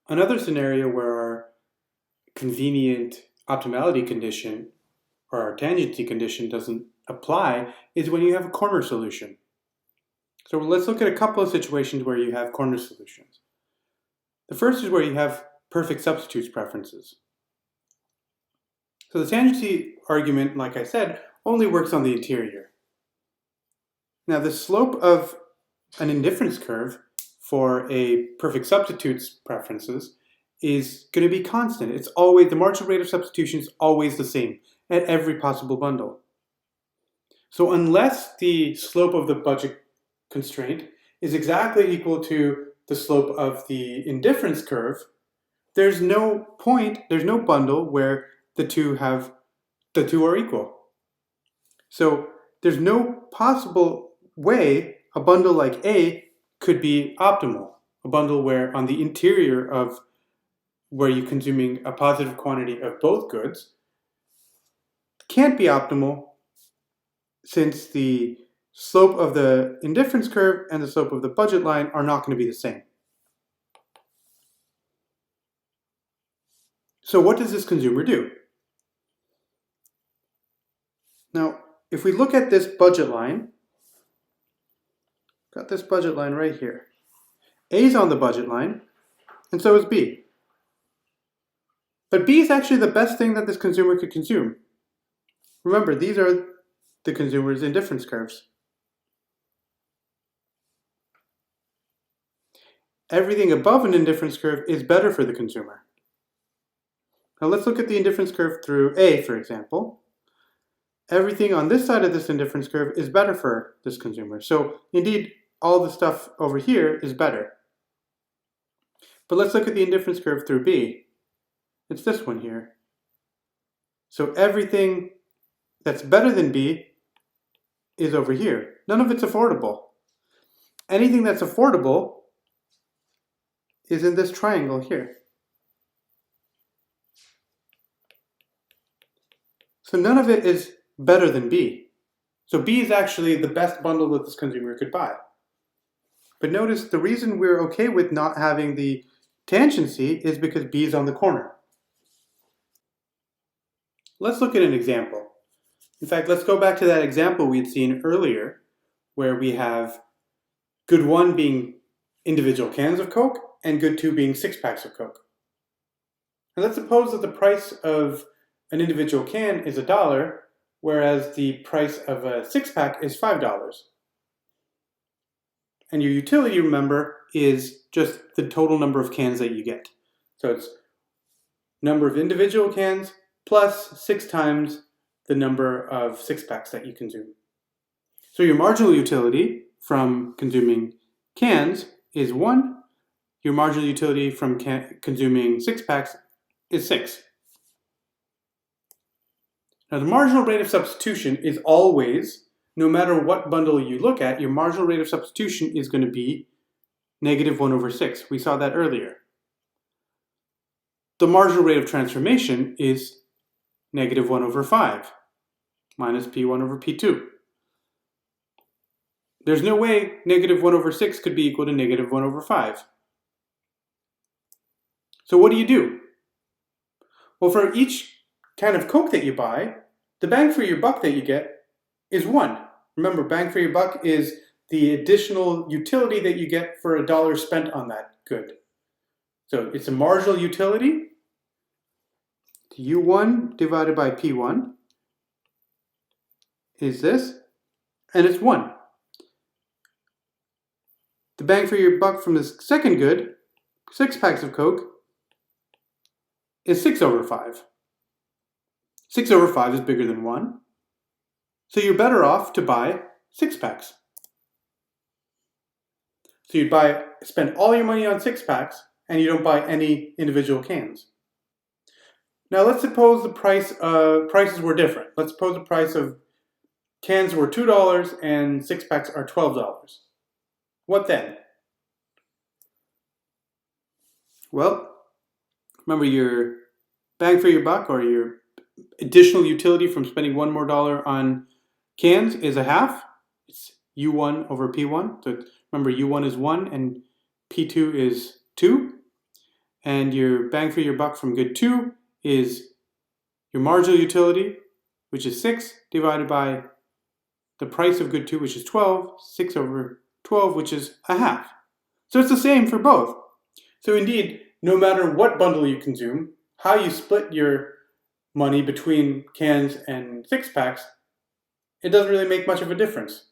Another scenario where our convenient optimality condition or our tangency condition doesn't apply is when you have a corner solution. So let's look at a couple of situations where you have corner solutions. The first is where you have perfect substitutes preferences. So the tangency argument, like I said, only works on the interior. Now the slope of an indifference curve for a perfect substitutes preferences is going to be constant. It's always, the marginal rate of substitution is always the same at every possible bundle. So unless the slope of the budget constraint is exactly equal to the slope of the indifference curve, there's no bundle where the two are equal. So there's no possible way a bundle like A could be optimal. A bundle where on the interior of where you're consuming a positive quantity of both goods can't be optimal since the slope of the indifference curve and the slope of the budget line are not going to be the same. So what does this consumer do? Now, if we look at this budget line, got this budget line right here. A is on the budget line, and so is B. But B is actually the best thing that this consumer could consume. Remember, these are the consumer's indifference curves. Everything above an indifference curve is better for the consumer. Now let's look at the indifference curve through A, for example. Everything on this side of this indifference curve is better for this consumer. So indeed, all the stuff over here is better. But let's look at the indifference curve through B. It's this one here. So everything that's better than B is over here. None of it's affordable. Anything that's affordable is in this triangle here. So none of it is better than B. So B is actually the best bundle that this consumer could buy. But notice the reason we're okay with not having the tangency is because B is on the corner. Let's look at an example. In fact, let's go back to that example we'd seen earlier where we have good 1 being individual cans of Coke and good 2 being 6-packs of Coke. And let's suppose that the price of an individual can is $1, whereas the price of a 6-pack is $5. And your utility, remember, is just the total number of cans that you get. So it's number of individual cans plus 6 times the number of 6-packs that you consume. So your marginal utility from consuming cans is 1. Your marginal utility from consuming 6-packs is 6. Now the marginal rate of substitution is always, no matter what bundle you look at, your marginal rate of substitution is going to be -1/6. We saw that earlier. The marginal rate of transformation is -1/5 minus P1/P2. There's no way -1/6 could be equal to -1/5. So what do? Well, for each can of Coke that you buy, the bang for your buck that you get is 1. Remember, bang for your buck is the additional utility that you get for $1 spent on that good. So it's a marginal utility. U1 divided by P1 is this, and it's 1. The bang for your buck from this second good, 6-packs of Coke, is 6/5. 6/5 is bigger than 1. So you're better off to buy 6-packs. So you'd spend all your money on 6-packs and you don't buy any individual cans. Now let's suppose the prices were different. Let's suppose the price of cans were $2 and 6-packs are $12. What then? Well, remember your bang for your buck or your additional utility from spending $1 more on cans is a half. It's U1/P1. So remember U1 is 1 and P2 is 2. and your bang for your buck from good 2 is your marginal utility, which is 6, divided by the price of good 2, which is 12, 6 over 12, which is a half. So it's the same for both. So indeed, no matter what bundle you consume, how you split your money between cans and 6-packs, it doesn't really make much of a difference.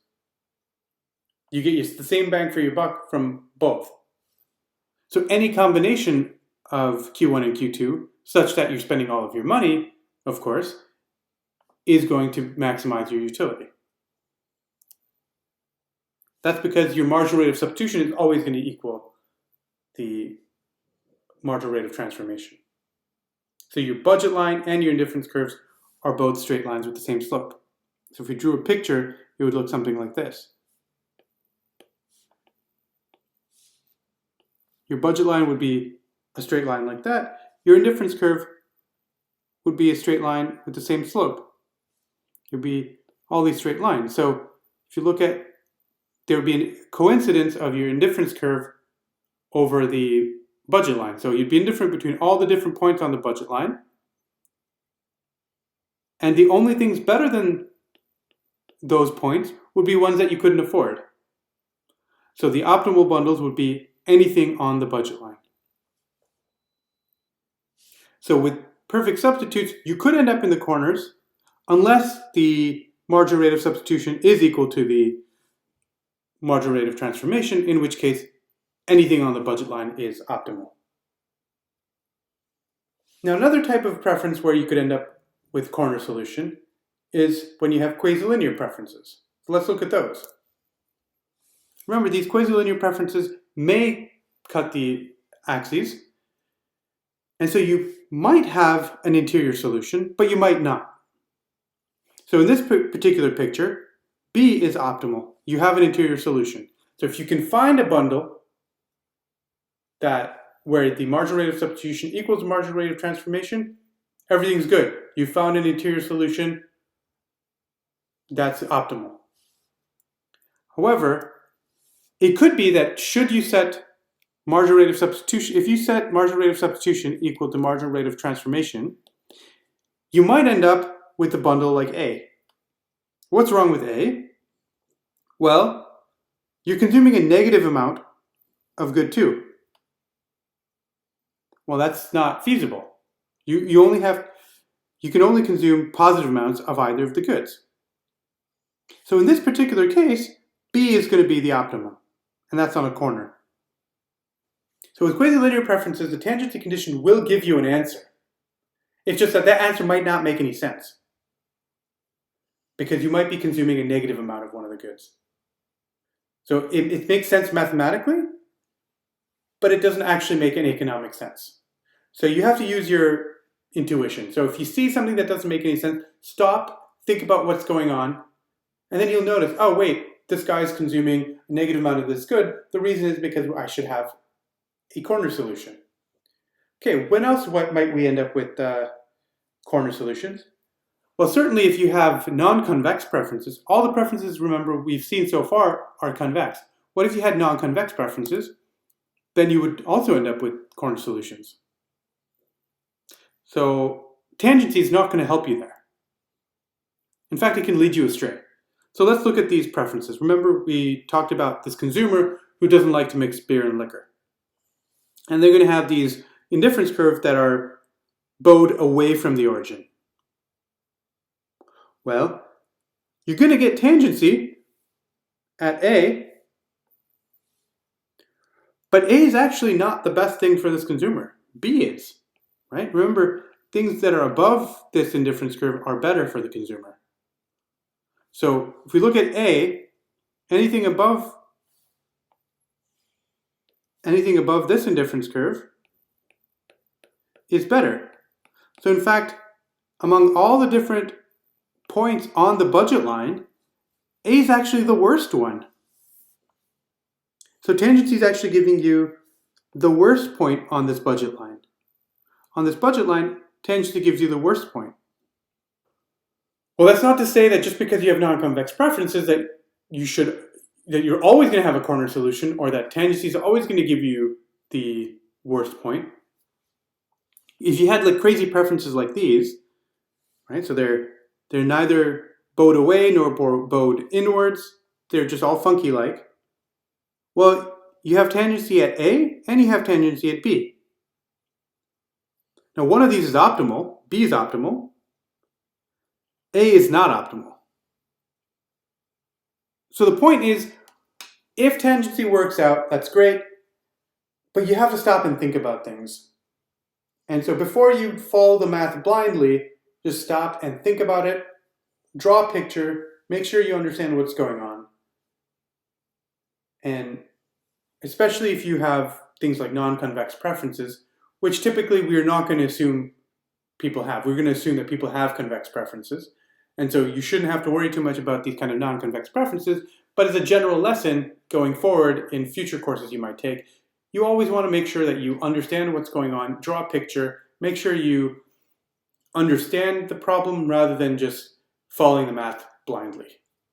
You get the same bang for your buck from both. So any combination of Q1 and Q2, such that you're spending all of your money, of course, is going to maximize your utility. That's because your marginal rate of substitution is always going to equal the marginal rate of transformation. So your budget line and your indifference curves are both straight lines with the same slope. So if we drew a picture, it would look something like this. Your budget line would be a straight line like that. Your indifference curve would be a straight line with the same slope. It would be all these straight lines. So if you look at, there would be a coincidence of your indifference curve over the budget line. So you'd be indifferent between all the different points on the budget line. And the only things better than those points would be ones that you couldn't afford. So the optimal bundles would be anything on the budget line. So with perfect substitutes, you could end up in the corners unless the marginal rate of substitution is equal to the marginal rate of transformation, in which case anything on the budget line is optimal. Now another type of preference where you could end up with corner solution is when you have quasi-linear preferences. So let's look at those. Remember, these quasi-linear preferences may cut the axes, and so you might have an interior solution, but you might not. So in this particular picture, B is optimal. You have an interior solution. So if you can find a bundle where the marginal rate of substitution equals the marginal rate of transformation, everything's good. You found an interior solution that's optimal. However, it could be that should you set marginal rate of substitution, if you set marginal rate of substitution equal to marginal rate of transformation, you might end up with a bundle like A. What's wrong with A? Well, you're consuming a negative amount of good 2. Well, that's not feasible. You can only consume positive amounts of either of the goods. So in this particular case, B is going to be the optimum, and that's on a corner. So with quasi-linear preferences, the tangency condition will give you an answer. It's just that answer might not make any sense, because you might be consuming a negative amount of one of the goods. So it makes sense mathematically, but it doesn't actually make an economic sense. So you have to use your intuition. So if you see something that doesn't make any sense, stop, think about what's going on, and then you'll notice, oh wait, this guy's consuming a negative amount of this good. The reason is because I should have a corner solution. Okay, what might we end up with corner solutions? Well, certainly if you have non-convex preferences, all the preferences, remember, we've seen so far are convex. What if you had non-convex preferences? Then you would also end up with corner solutions. So tangency is not going to help you there. In fact, it can lead you astray. So let's look at these preferences. Remember, we talked about this consumer who doesn't like to mix beer and liquor. And they're going to have these indifference curves that are bowed away from the origin. Well, you're going to get tangency at A, but A is actually not the best thing for this consumer. B is, right? Remember, things that are above this indifference curve are better for the consumer. So if we look at A, anything above this indifference curve is better. So in fact, among all the different points on the budget line, A is actually the worst one. So tangency is actually giving you the worst point on this budget line. On this budget line, tangency gives you the worst point. Well, that's not to say that just because you have non-convex preferences that you're always going to have a corner solution, or that tangency is always going to give you the worst point. if you had like crazy preferences like these, right? So they're neither bowed away nor bowed inwards. They're just all funky like. Well, you have tangency at A and you have tangency at B. Now one of these is optimal, B is optimal, A is not optimal. So the point is, if tangency works out, that's great, but you have to stop and think about things. And so before you follow the math blindly, just stop and think about it, draw a picture, make sure you understand what's going on. And especially if you have things like non-convex preferences, which typically we're not going to assume people have. We're going to assume that people have convex preferences. And so you shouldn't have to worry too much about these kind of non-convex preferences. But as a general lesson going forward in future courses you might take, you always want to make sure that you understand what's going on, draw a picture, make sure you understand the problem rather than just following the math blindly.